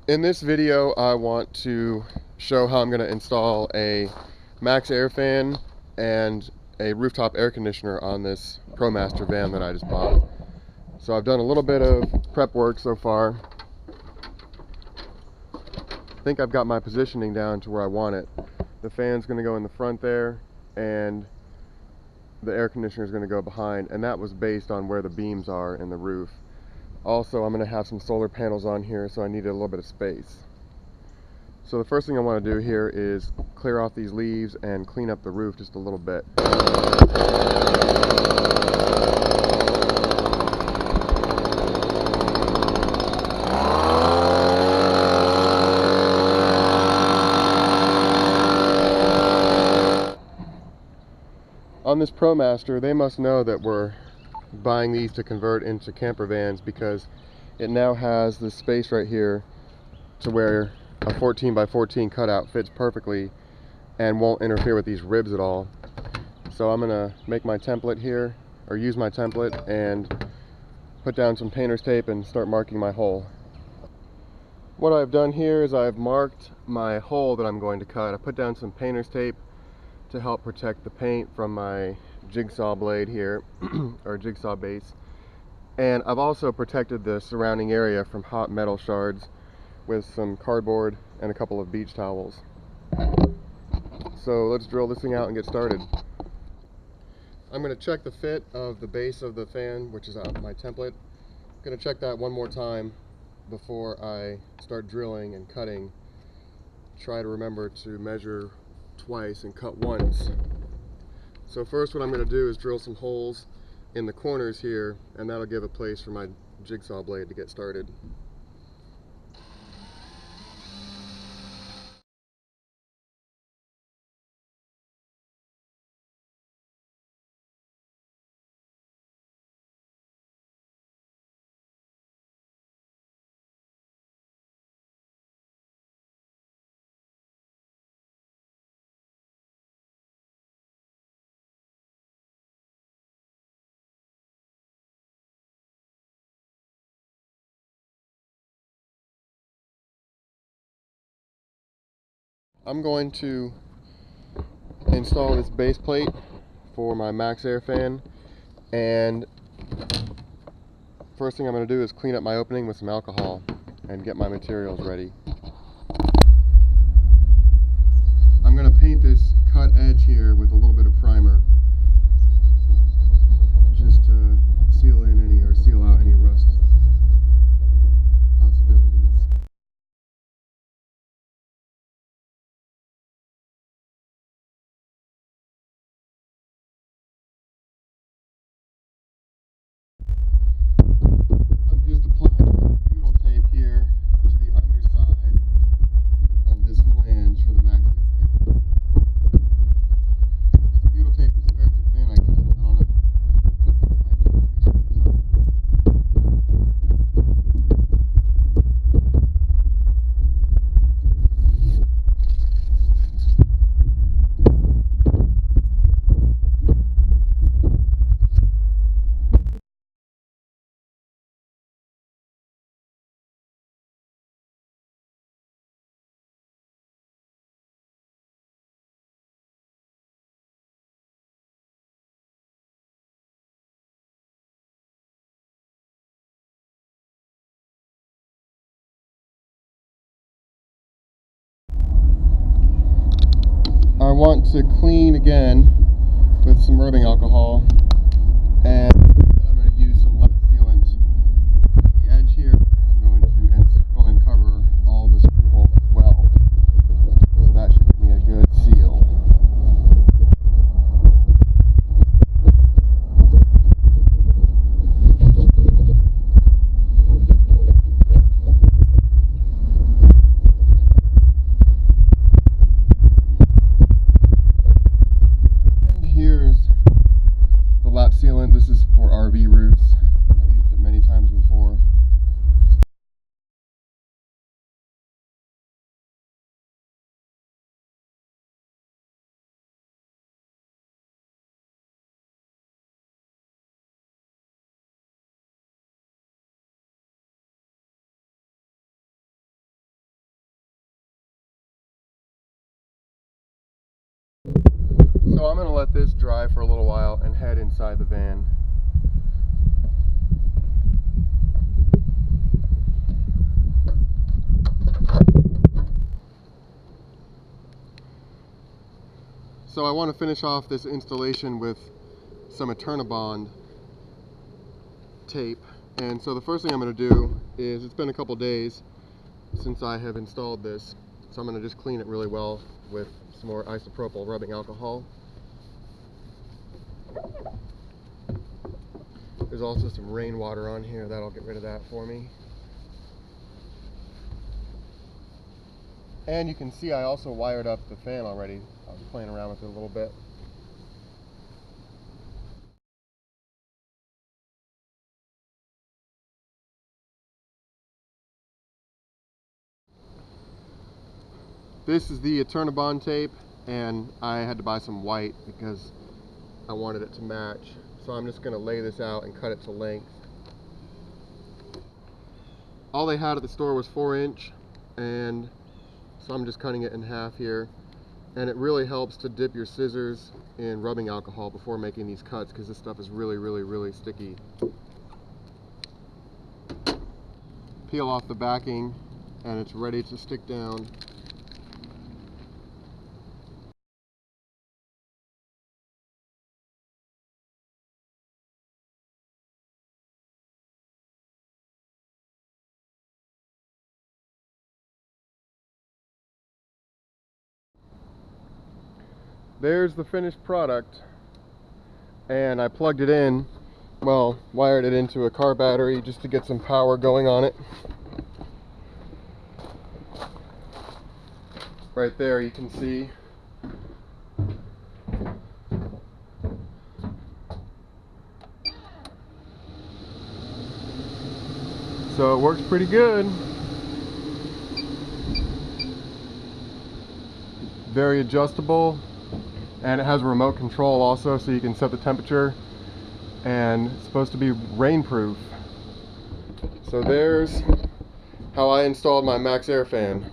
In this video, I want to show how I'm going to install a Maxx Air Fan and a rooftop air conditioner on this Promaster van that I just bought. So I've done a little bit of prep work so far. I think I've got my positioning down to where I want it. The fan's going to go in the front there, and the air conditioner is going to go behind, and that was based on where the beams are in the roof. Also, I'm going to have some solar panels on here, so I needed a little bit of space. So the first thing I want to do here is clear off these leaves and clean up the roof just a little bit. On this Promaster, they must know that we're buying these to convert into camper vans, because it now has this space right here to where a 14 by 14 cutout fits perfectly and won't interfere with these ribs at all. So I'm gonna make my template here, or use my template, and put down some painter's tape and start marking my hole. What I've done here is I've marked my hole that I'm going to cut. I put down some painter's tape to help protect the paint from my jigsaw blade here, or jigsaw base. And I've also protected the surrounding area from hot metal shards with some cardboard and a couple of beach towels. So let's drill this thing out and get started. I'm going to check the fit of the base of the fan, which is my template. I'm going to check that one more time before I start drilling and cutting. Try to remember to measure twice and cut once. So first, what I'm going to do is drill some holes in the corners here, and that'll give a place for my jigsaw blade to get started. I'm going to install this base plate for my Maxx Air Fan, and first thing I'm going to do is clean up my opening with some alcohol and get my materials ready. I'm going to paint this cut edge here with a little bit of primer, just to seal in any, or seal out any rust possibilities. I'm just applying butyl tape here to the underside of this flange for the Maxx Air Fan. This butyl tape is fairly thin, I guess. I don't know. I want to clean again with some rubbing alcohol, and then I'm going to use some lead sealant on the edge here, and I'm going to encircle and cover all the screw holes as well. So that should give me a good seal. So I'm going to let this dry for a little while and head inside the van. So I want to finish off this installation with some Eternabond tape. And so the first thing I'm going to do is, it's been a couple days since I have installed this, so I'm going to just clean it really well with some more isopropyl rubbing alcohol. There's also some rainwater on here, that'll get rid of that for me. And you can see I also wired up the fan already. I was playing around with it a little bit. This is the Eternabond tape, and I had to buy some white because I wanted it to match. So I'm just going to lay this out and cut it to length. All they had at the store was 4-inch, and so I'm just cutting it in half here. And it really helps to dip your scissors in rubbing alcohol before making these cuts, because this stuff is really sticky. Peel off the backing, and it's ready to stick down. There's the finished product, and I plugged it in, well, wired it into a car battery just to get some power going on it. Right there you can see. So it works pretty good. Very adjustable. And it has a remote control also, so you can set the temperature, and it's supposed to be rainproof. So there's how I installed my Maxx Air Fan.